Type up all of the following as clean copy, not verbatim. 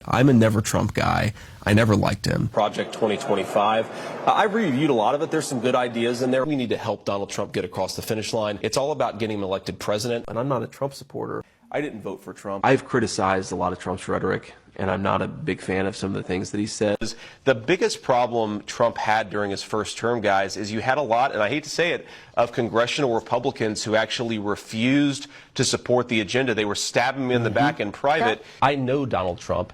I'm a never Trump guy. I never liked him. Project 2025. I reviewed a lot of it. There's some good ideas in there. We need to help Donald Trump get across the finish line. It's all about getting him elected president. And I'm not a Trump supporter. I didn't vote for Trump. I've criticized a lot of Trump's rhetoric, and I'm not a big fan of some of the things that he says. The biggest problem Trump had during his first term, guys, is you had a lot, and I hate to say it, of congressional Republicans who actually refused to support the agenda. They were stabbing him in the back in private. I know Donald Trump.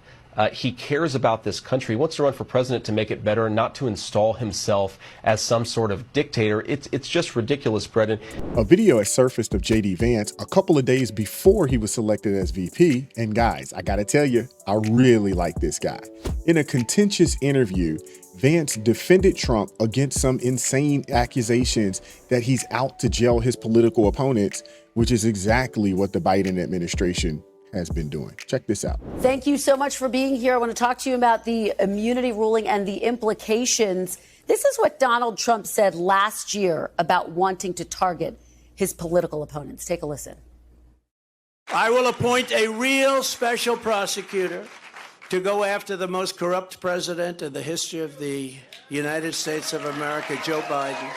He cares about this country. He wants to run for president to make it better, not to install himself as some sort of dictator. It's just ridiculous, Brendan. A video has surfaced of JD Vance a couple of days before he was selected as VP. And guys, I gotta tell you, I really like this guy. In a contentious interview, Vance defended Trump against some insane accusations that he's out to jail his political opponents, which is exactly what the Biden administration has been doing. Check this out. Thank you so much for being here. I want to talk to you about the immunity ruling and the implications. This is what Donald Trump said last year about wanting to target his political opponents. Take a listen. I will appoint a real special prosecutor to go after the most corrupt president in the history of the United States of America, Joe Biden,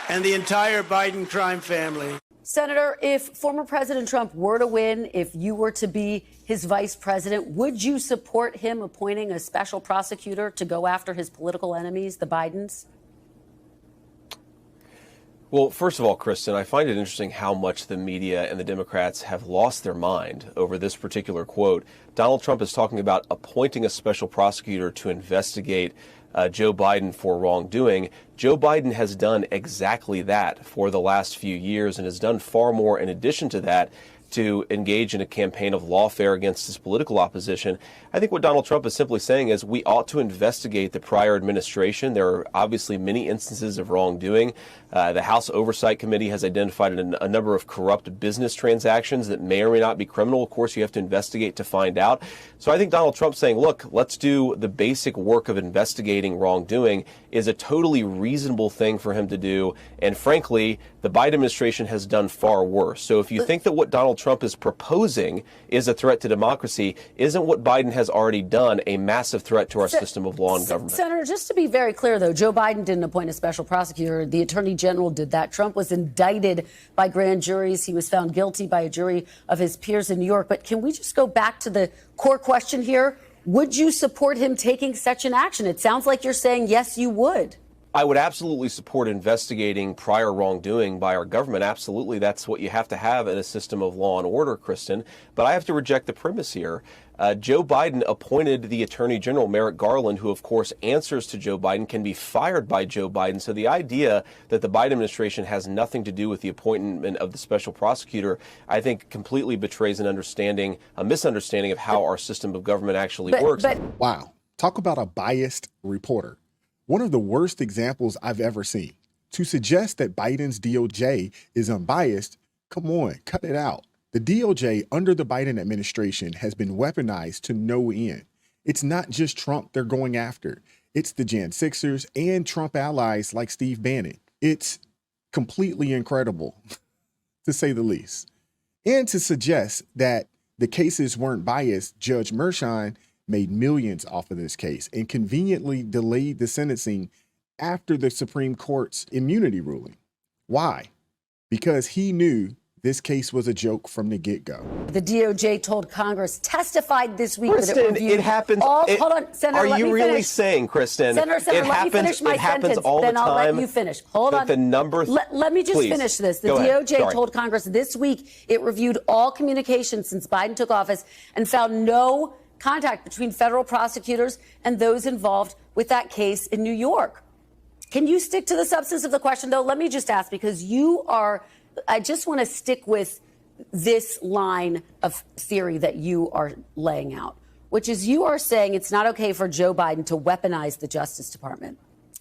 and the entire Biden crime family. Senator, if former President Trump were to win, if you were to be his vice president, would you support him appointing a special prosecutor to go after his political enemies, the Bidens? Well, first of all, Kristen, I find it interesting how much the media and the Democrats have lost their mind over this particular quote. Donald Trump is talking about appointing a special prosecutor to investigate Joe Biden for wrongdoing. Joe Biden has done exactly that for the last few years and has done far more in addition to that to engage in a campaign of lawfare against his political opposition. I think what Donald Trump is simply saying is we ought to investigate the prior administration. There are obviously many instances of wrongdoing. The House Oversight Committee has identified a number of corrupt business transactions that may or may not be criminal. Of course, you have to investigate to find out. So I think Donald Trump saying, look, let's do the basic work of investigating wrongdoing is a totally reasonable thing for him to do. And frankly, the Biden administration has done far worse. So if you think that what Donald Trump is proposing is a threat to democracy, isn't what Biden has already done a massive threat to our system of law and government? Senator, just to be very clear, though, Joe Biden didn't appoint a special prosecutor. The Attorney General did that. Trump was indicted by grand juries. He was found guilty by a jury of his peers in New York. But can we just go back to the core question here? Would you support him taking such an action? It sounds like you're saying, yes, you would. I would absolutely support investigating prior wrongdoing by our government. Absolutely. That's what you have to have in a system of law and order, Kristen. But I have to reject the premise here. Joe Biden appointed the Attorney General, Merrick Garland, who, of course, answers to Joe Biden, can be fired by Joe Biden. So the idea that the Biden administration has nothing to do with the appointment of the special prosecutor, I think completely betrays a misunderstanding of how our system of government actually works. Wow. Talk about a biased reporter. One of the worst examples I've ever seen. To suggest that Biden's DOJ is unbiased, come on, cut it out. The DOJ under the Biden administration has been weaponized to no end. It's not just Trump they're going after. It's the Jan 6ers and Trump allies like Steve Bannon. It's completely incredible, to say the least. And to suggest that the cases weren't biased, Judge Mershon made millions off of this case and conveniently delayed the sentencing after the Supreme Court's immunity ruling. Why? Because he knew this case was a joke from the get-go. The DOJ told Congress, testified this week Kristen, that it reviewed it happens. Hold on, Senator, are let you me really finish. saying, Kristen? Senator, let me finish my sentence. All then the I'll time let you finish. Hold on. The number. Let me just finish this. The DOJ told Congress this week it reviewed all communications since Biden took office and found no contact between federal prosecutors and those involved with that case in New York. Can you stick to the substance of the question, though? Let me just ask, because I just want to stick with this line of theory that you are laying out, which is you are saying it's not okay for Joe Biden to weaponize the Justice Department.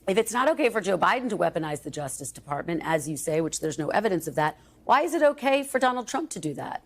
If it's not okay for Joe Biden to weaponize the Justice Department, as you say, which there's no evidence of that, why is it okay for Donald Trump to do that?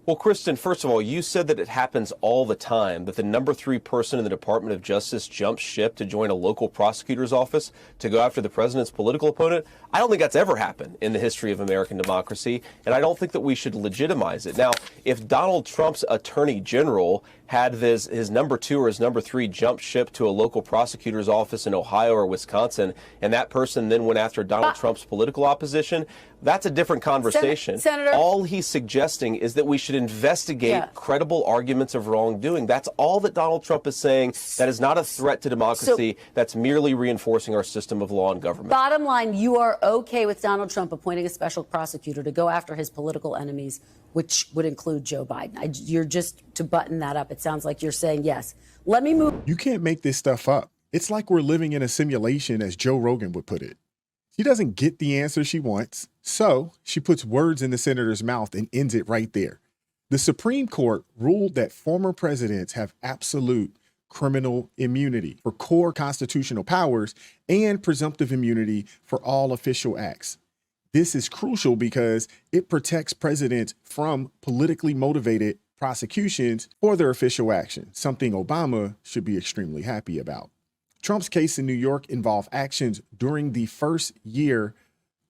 Well, Kristen, first of all, you said that it happens all the time, that the number 3 person in the Department of Justice jumps ship to join a local prosecutor's office to go after the president's political opponent. I don't think that's ever happened in the history of American democracy, and I don't think that we should legitimize it. Now, if Donald Trump's attorney general had his number 2 or his number 3 jump ship to a local prosecutor's office in Ohio or Wisconsin, and that person then went after Donald Trump's political opposition, that's a different conversation. Senator, all he's suggesting is that we should investigate credible arguments of wrongdoing. That's all that Donald Trump is saying. That is not a threat to democracy. That's merely reinforcing our system of law and government. Bottom line, you are okay with Donald Trump appointing a special prosecutor to go after his political enemies, which would include Joe Biden. You're just, to button that up, it sounds like you're saying yes. Let me move. You can't make this stuff up. It's like we're living in a simulation, as Joe Rogan would put it. She doesn't get the answer she wants, so she puts words in the senator's mouth and ends it right there. The Supreme Court ruled that former presidents have absolute criminal immunity for core constitutional powers and presumptive immunity for all official acts. This is crucial because it protects presidents from politically motivated prosecutions for their official action, something Obama should be extremely happy about. Trump's case in New York involved actions during the first year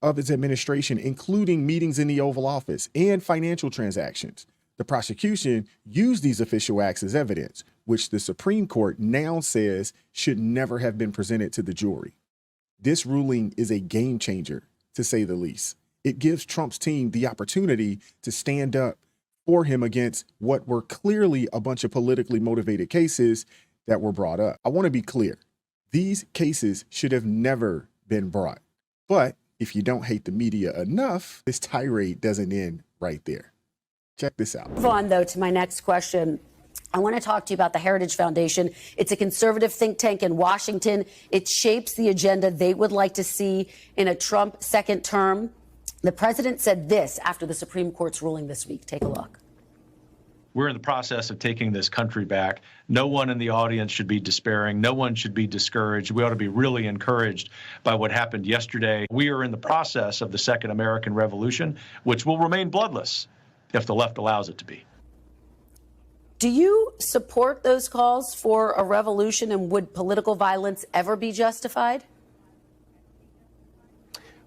of his administration, including meetings in the Oval Office and financial transactions. The prosecution used these official acts as evidence, which the Supreme Court now says should never have been presented to the jury. This ruling is a game changer, to say the least. It gives Trump's team the opportunity to stand up for him against what were clearly a bunch of politically motivated cases that were brought up. I want to be clear. These cases should have never been brought. But if you don't hate the media enough, this tirade doesn't end right there. Check this out. Move on, though, to my next question. I want to talk to you about the Heritage Foundation. It's a conservative think tank in Washington. It shapes the agenda they would like to see in a Trump second term. The president said this after the Supreme Court's ruling this week. Take a look. We're in the process of taking this country back. No one in the audience should be despairing. No one should be discouraged. We ought to be really encouraged by what happened yesterday. We are in the process of the Second American Revolution, which will remain bloodless if the left allows it to be. Do you support those calls for a revolution, and would political violence ever be justified?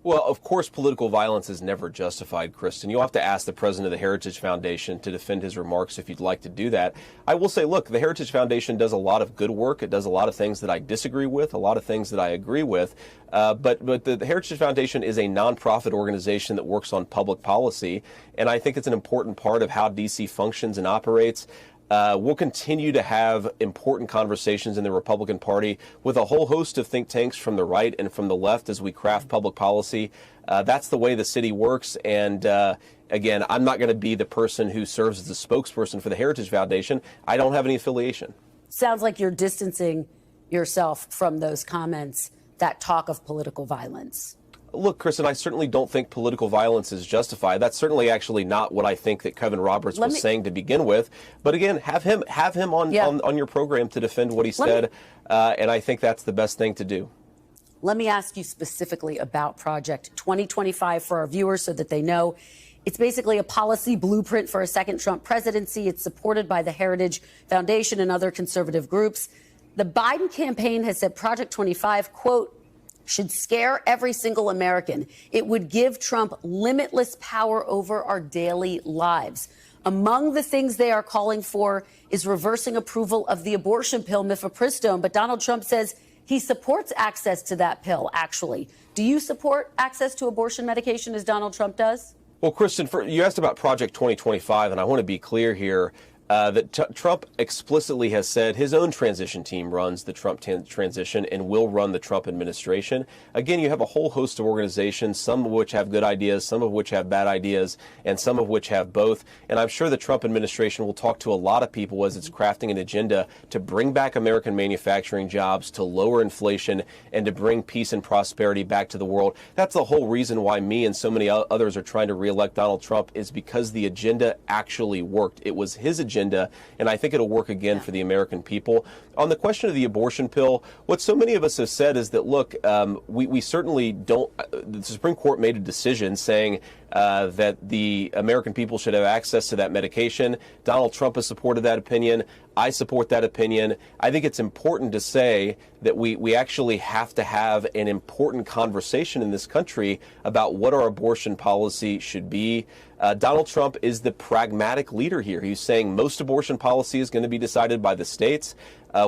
Well, of course, political violence is never justified, Kristen. You'll have to ask the president of the Heritage Foundation to defend his remarks if you'd like to do that. I will say, look, the Heritage Foundation does a lot of good work. It does a lot of things that I disagree with, a lot of things that I agree with. But the Heritage Foundation is a nonprofit organization that works on public policy, and I think it's an important part of how D.C. functions and operates. We'll continue to have important conversations in the Republican Party with a whole host of think tanks from the right and from the left as we craft public policy. That's the way the city works. And again, I'm not going to be the person who serves as the spokesperson for the Heritage Foundation. I don't have any affiliation. Sounds like you're distancing yourself from those comments that talk of political violence. Look, Kristen, I certainly don't think political violence is justified. That's certainly actually not what I think that Kevin Roberts was saying to begin with. But again, have him on your program to defend what he said, and I think that's the best thing to do. Let me ask you specifically about Project 2025 for our viewers so that they know. It's basically a policy blueprint for a second Trump presidency. It's supported by the Heritage Foundation and other conservative groups. The Biden campaign has said Project 25, quote, should scare every single American. It would give Trump limitless power over our daily lives. Among the things they are calling for is reversing approval of the abortion pill, mifepristone. But Donald Trump says he supports access to that pill, actually. Do you support access to abortion medication as Donald Trump does? Well, Kristen, you asked about Project 2025, and I want to be clear here. That Trump explicitly has said his own transition team runs the Trump transition and will run the Trump administration. Again, you have a whole host of organizations, some of which have good ideas, some of which have bad ideas, and some of which have both. And I'm sure the Trump administration will talk to a lot of people as it's crafting an agenda to bring back American manufacturing jobs, to lower inflation, and to bring peace and prosperity back to the world. That's the whole reason why me and so many others are trying to reelect Donald Trump, is because the agenda actually worked. It was his agenda agenda, and I think it'll work again for the American people. On the question of the abortion pill, what so many of us have said is that, look, we certainly don't, the Supreme Court made a decision saying that the American people should have access to that medication. Donald Trump has supported that opinion. I support that opinion. I think it's important to say that we actually have to have an important conversation in this country about what our abortion policy should be. Donald Trump is the pragmatic leader here. He's saying most abortion policy is going to be decided by the states.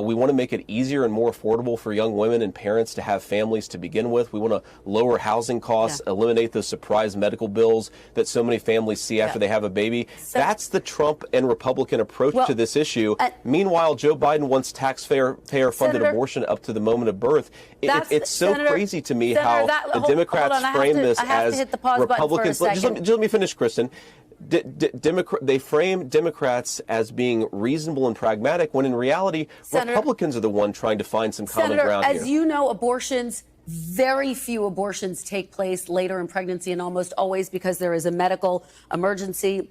We want to make it easier and more affordable for young women and parents to have families to begin with. We want to lower housing costs, eliminate those surprise medical bills that so many families see after they have a baby. That's the Trump and Republican approach to this issue. Meanwhile, Joe Biden wants taxpayer-funded abortion up to the moment of birth. It's so crazy to me how the Democrats frame this as Republicans. Just let me finish, Kristen. They frame Democrats as being reasonable and pragmatic, when in reality, Republicans are the one trying to find some common ground here. As you know, very few abortions take place later in pregnancy, and almost always because there is a medical emergency.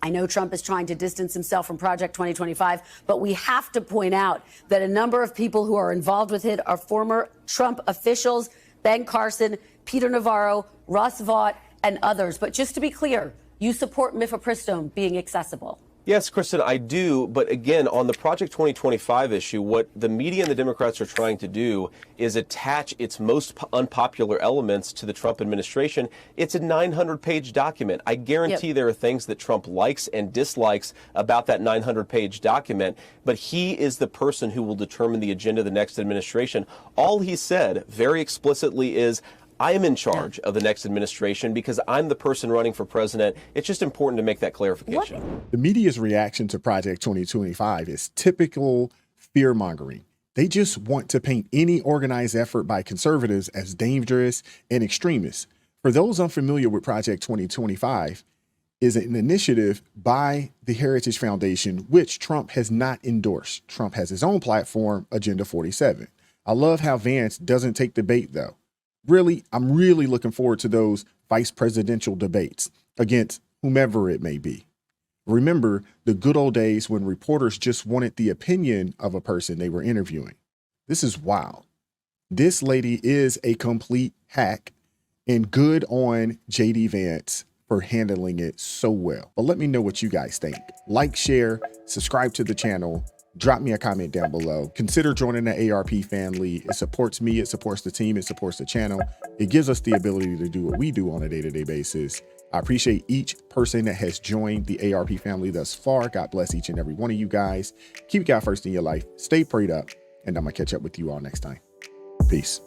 I know Trump is trying to distance himself from Project 2025, but we have to point out that a number of people who are involved with it are former Trump officials: Ben Carson, Peter Navarro, Russ Vought, and others. But just to be clear, you support mifepristone being accessible? Yes, Kristen, I do. But again, on the Project 2025 issue, what the media and the Democrats are trying to do is attach its most unpopular elements to the Trump administration. It's a 900-page document. I guarantee there are things that Trump likes and dislikes about that 900-page document, but he is the person who will determine the agenda of the next administration. All he said very explicitly is, I am in charge of the next administration because I'm the person running for president. It's just important to make that clarification. The media's reaction to Project 2025 is typical fear-mongering. They just want to paint any organized effort by conservatives as dangerous and extremist. For those unfamiliar with Project 2025, is an initiative by the Heritage Foundation, which Trump has not endorsed. Trump has his own platform, Agenda 47. I love how Vance doesn't take the bait, though. I'm really looking forward to those vice presidential debates against whomever it may be. Remember the good old days when reporters just wanted the opinion of a person they were interviewing. This is wild. This lady is a complete hack, and good on JD Vance for handling it so well. But let me know what you guys think. Like, share, subscribe to the channel. Drop me a comment down below. Consider joining the ARP family. It supports me, it supports the team, it supports the channel. It gives us the ability to do what we do on a day-to-day basis. I appreciate each person that has joined the ARP family thus far. God bless each and every one of you guys. Keep God first in your life. Stay prayed up, and I'm gonna catch up with you all next time. Peace.